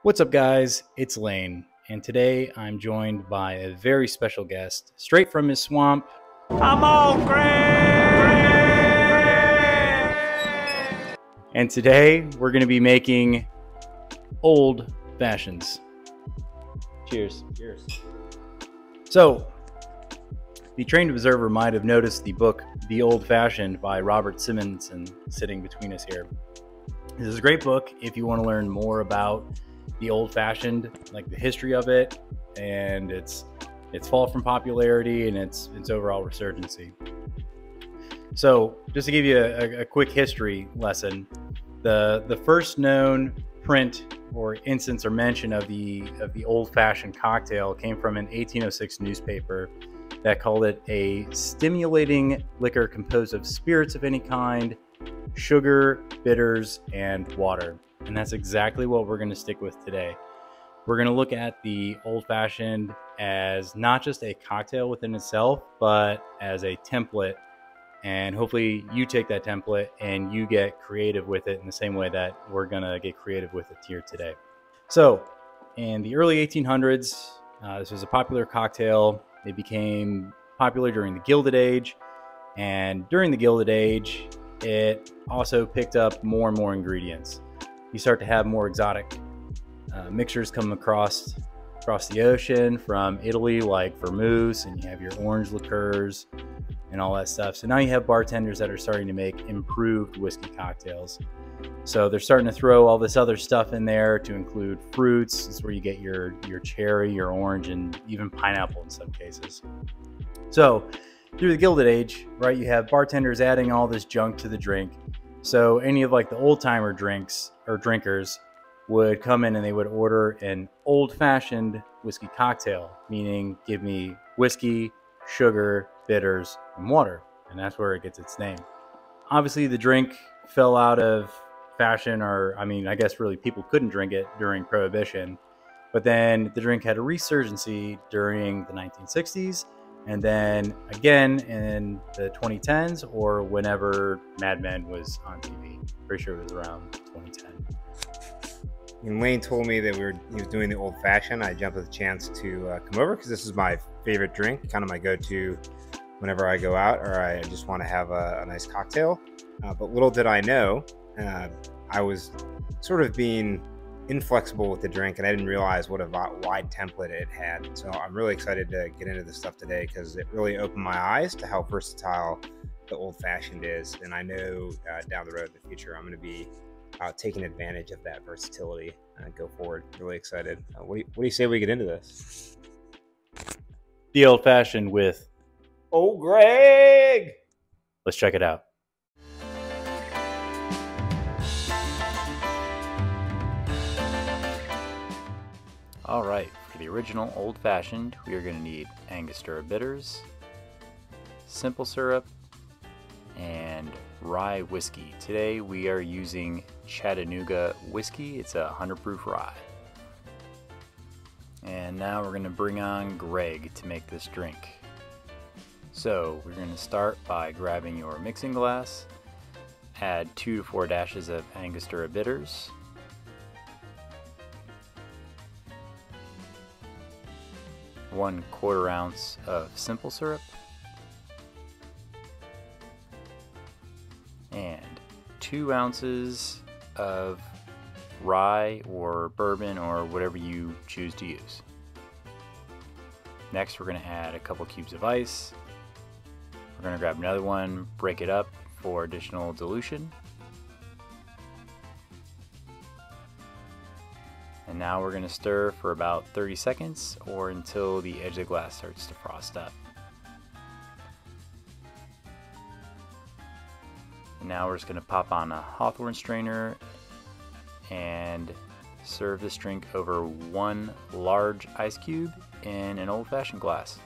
What's up, guys? It's Lane, and today I'm joined by a very special guest, straight from his swamp. I'm on Greg! And today we're going to be making old fashions. Cheers. Cheers. So, the trained observer might have noticed the book The Old Fashioned by Robert Simonson sitting between us here. This is a great book if you want to learn more about the old fashioned, like the history of it, and its fall from popularity and its overall resurgency. So, just to give you a quick history lesson, the first known print or instance or mention of the old fashioned cocktail came from an 1806 newspaper that called it a stimulating liquor composed of spirits of any kind, sugar, bitters, and water. And that's exactly what we're going to stick with today. We're going to look at the old fashioned as not just a cocktail within itself, but as a template. And hopefully you take that template and you get creative with it in the same way that we're going to get creative with it here today. So in the early 1800s, this was a popular cocktail. It became popular during the Gilded Age. And during the Gilded Age, it also picked up more and more ingredients. You start to have more exotic mixtures come across the ocean from Italy, like vermouths, and you have your orange liqueurs and all that stuff. So now you have bartenders that are starting to make improved whiskey cocktails. So they're starting to throw all this other stuff in there to include fruits. It's where you get your cherry, your orange, and even pineapple in some cases. So through the Gilded Age, right, you have bartenders adding all this junk to the drink. So any of like the old timer drinks or drinkers would come in and they would order an old fashioned whiskey cocktail, meaning give me whiskey, sugar, bitters, and water. And that's where it gets its name. Obviously the drink fell out of fashion, or I guess really people couldn't drink it during Prohibition. But then the drink had a resurgency during the 1960s. And then again in the 2010s, or whenever Mad Men was on TV. Pretty sure it was around 2010. When Wayne told me that he was doing the old fashioned, I jumped at the chance to come over because this is my favorite drink, kind of my go-to whenever I go out or I just want to have a nice cocktail. But little did I know, I was sort of being inflexible with the drink, and I didn't realize what a wide template it had. So I'm really excited to get into this stuff today because it really opened my eyes to how versatile the old fashioned is. And I know down the road in the future, I'm going to be taking advantage of that versatility and go forward. Really excited. What do you say we get into this? The old fashioned with Oh, Greg! Let's check it out. All right, for the original old fashioned, we are going to need Angostura bitters, simple syrup, and rye whiskey. Today we are using Chattanooga whiskey. It's a 100 proof rye. And now we're going to bring on Greg to make this drink. So we're going to start by grabbing your mixing glass, add 2 to 4 dashes of Angostura bitters, one 1/4 ounce of simple syrup, and 2 ounces of rye or bourbon or whatever you choose to use. Next, we're going to add a couple cubes of ice. We're going to grab another one, break it up for additional dilution. And now we're going to stir for about 30 seconds or until the edge of the glass starts to frost up. And now we're just going to pop on a Hawthorne strainer and serve this drink over 1 large ice cube in an old-fashioned glass.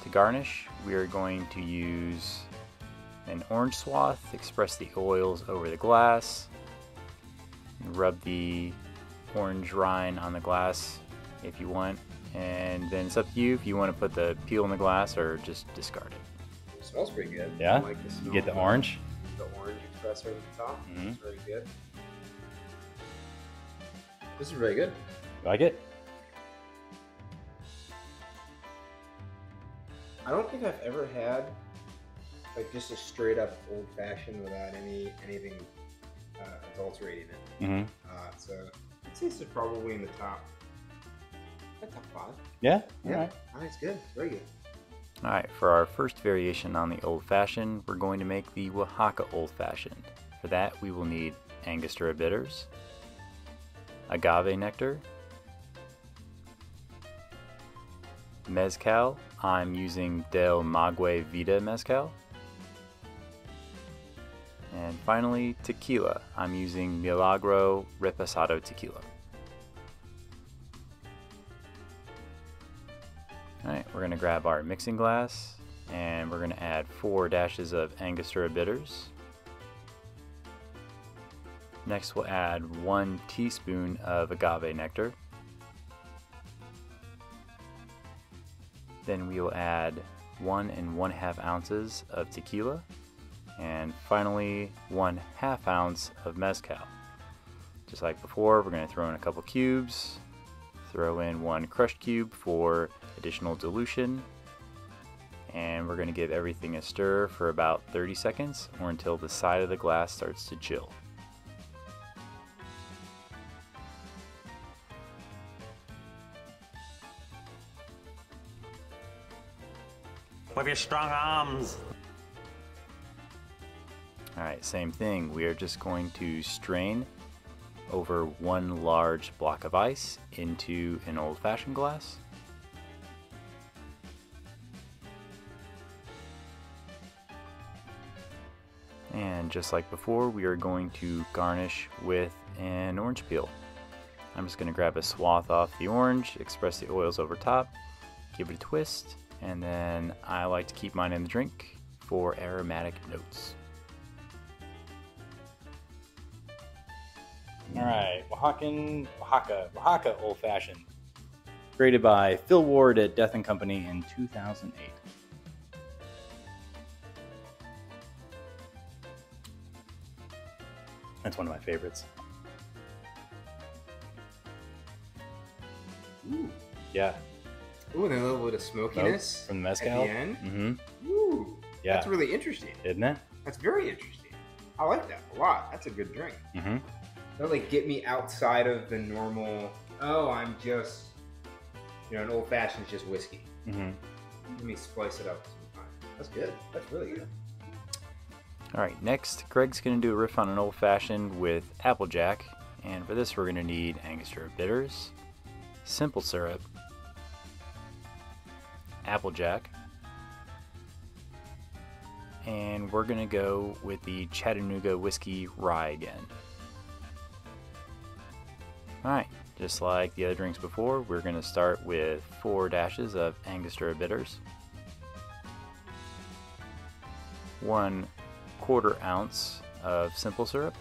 To garnish, we are going to use an orange swath, express the oils over the glass, rub the orange rind on the glass if you want, and then it's up to you if you want to put the peel in the glass or just discard it. It smells pretty good. Yeah? I like the smell. You get the orange? The orange espresso at the top. Mm-hmm. It's very good. This is really good. You like it? I don't think I've ever had like just a straight up old fashioned without anything adulterating it. Mm-hmm. So I'd say this is probably in the top 5. Yeah? Yeah. All right. It's good. It's very good. All right, for our first variation on the Old Fashioned, we're going to make the Oaxaca Old Fashioned. For that, we will need Angostura bitters, Agave Nectar, Mezcal. I'm using Del Maguey Vida Mezcal. And finally, Tequila. I'm using Milagro Reposado Tequila. Alright, we're going to grab our mixing glass and we're going to add 4 dashes of Angostura bitters. Next we'll add 1 teaspoon of Agave Nectar. Then we will add 1 1/2 ounces of Tequila. And finally 1/2 ounce of Mezcal. Just like before, we're going to throw in a couple cubes. Throw in 1 crushed cube for additional dilution, and we're going to give everything a stir for about 30 seconds or until the side of the glass starts to chill. With your strong arms. Alright, same thing. We are just going to strain over 1 large block of ice into an old-fashioned glass. And just like before, we are going to garnish with an orange peel. I'm just going to grab a swath off the orange, express the oils over top, give it a twist, and then I like to keep mine in the drink for aromatic notes. All right, Oaxaca Old Fashioned. Created by Phil Ward at Death & Company in 2008. That's one of my favorites. Ooh. Yeah. Ooh, and a little bit of smokiness from the mezcal at the end. Mm-hmm. Ooh, yeah. That's really interesting. Isn't it? That's very interesting. I like that a lot. That's a good drink. Mm-hmm. That'll like get me outside of the normal. Oh, I'm just, an old fashioned is just whiskey. Mm-hmm. Let me spice it up sometime. That's good. That's really good. All right, next, Greg's going to do a riff on an old fashioned with Applejack, and for this we're going to need Angostura bitters, simple syrup, Applejack, and we're going to go with the Chattanooga whiskey rye again. All right, just like the other drinks before, we're going to start with 4 dashes of Angostura bitters, 1/4 ounce of simple syrup,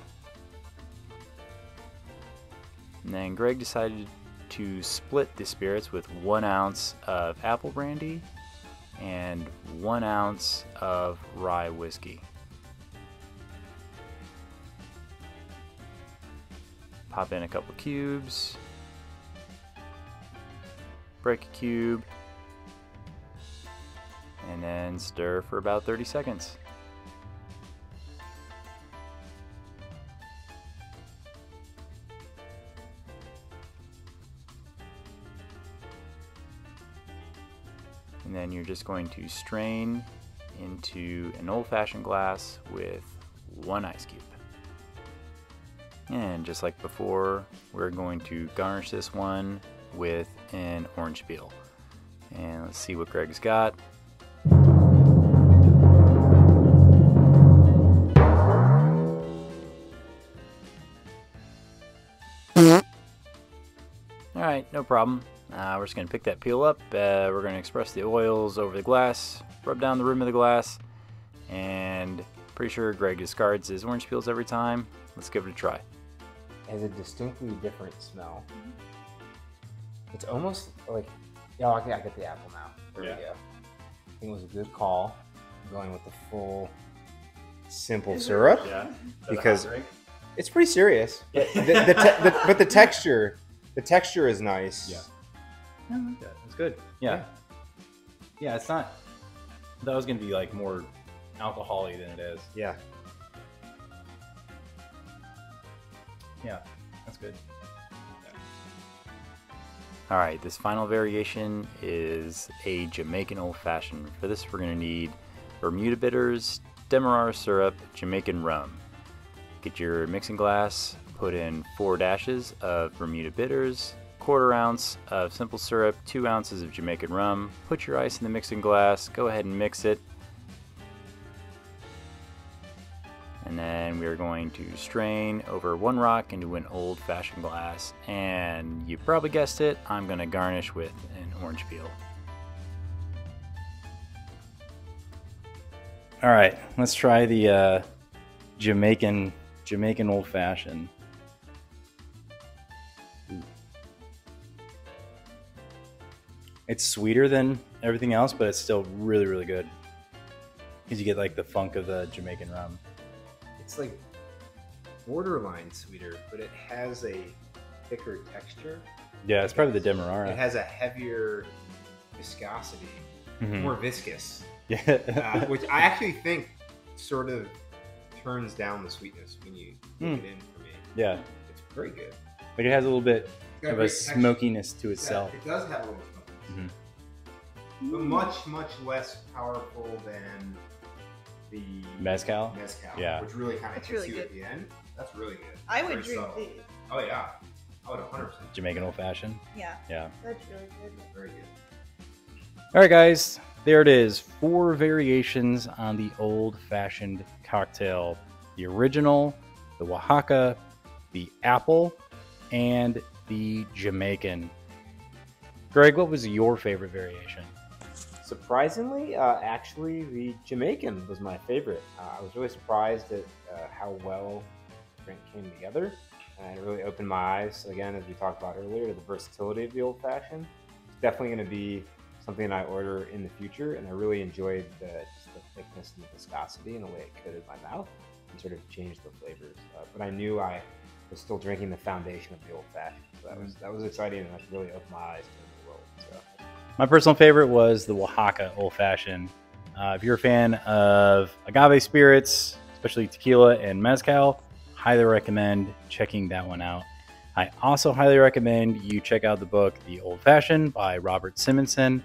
and then Greg decided to split the spirits with 1 ounce of apple brandy and 1 ounce of rye whiskey. Pop in a couple cubes, break a cube, and then stir for about 30 seconds. And then you're just going to strain into an old-fashioned glass with 1 ice cube. And just like before, we're going to garnish this one with an orange peel. And let's see what Greg's got. Alright, no problem. We're just going to pick that peel up. We're going to express the oils over the glass, rub down the rim of the glass, and pretty sure Greg discards his orange peels every time. Let's give it a try. It has a distinctly different smell. It's almost like, yeah, okay, I get the apple now. There we go. I think it was a good call going with the full simple syrup. Yeah. Because it's pretty serious. But the texture The texture is nice. Yeah. I like that. It's good. Yeah. Yeah, it's not. That was gonna be like more alcohol-y than it is. Yeah. Yeah, that's good. All right, this final variation is a Jamaican Old Fashioned. For this, we're gonna need Bermuda bitters, Demerara syrup, Jamaican rum. Get your mixing glass, put in 4 dashes of Bermuda bitters, 1/4 ounce of simple syrup, 2 ounces of Jamaican rum. Put your ice in the mixing glass, go ahead and mix it. And then we are going to strain over 1 rock into an old fashioned glass. And you probably guessed it, I'm going to garnish with an orange peel. All right, let's try the Jamaican Old Fashioned. It's sweeter than everything else, but it's still really, really good. Because you get like the funk of the Jamaican rum. It's like borderline sweeter, but it has a thicker texture. Yeah, it's probably the Demerara. It has a heavier viscosity, more viscous. Yeah. Which I actually think sort of turns down the sweetness when you put it in for me. Yeah. It's very good. Like it has a little bit Got of a smokiness to itself. Yeah, it does have a little smokiness. But much, much less powerful than the Mezcal? Yeah. Which really kind of hits really you good. at the end. That's really good. I would Very drink subtle. these. Oh yeah. I would 100%. Jamaican Old Fashioned. Yeah. Yeah. That's really good. Very good. All right, guys. There it is. 4 variations on the Old Fashioned cocktail. The original, the Oaxaca, the apple, and the Jamaican. Greg, what was your favorite variation? Surprisingly, actually, the Jamaican was my favorite. I was really surprised at how well the drink came together. And it really opened my eyes, again, as we talked about earlier, to the versatility of the Old Fashioned. It's definitely going to be something I order in the future, and I really enjoyed just the thickness and the viscosity and the way it coated my mouth and sort of changed the flavors. But I knew I was still drinking the foundation of the Old Fashioned. So that was exciting, and that really opened my eyes to the world. So. My personal favorite was the Oaxaca Old Fashioned. If you're a fan of agave spirits, especially tequila and mezcal, highly recommend checking that one out. I also highly recommend you check out the book The Old Fashioned by Robert Simonson.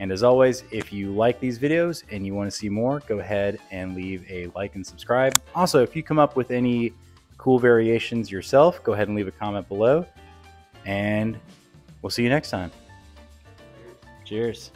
And as always, if you like these videos and you want to see more, go ahead and leave a like and subscribe. Also, if you come up with any cool variations yourself, go ahead and leave a comment below. And we'll see you next time. Cheers.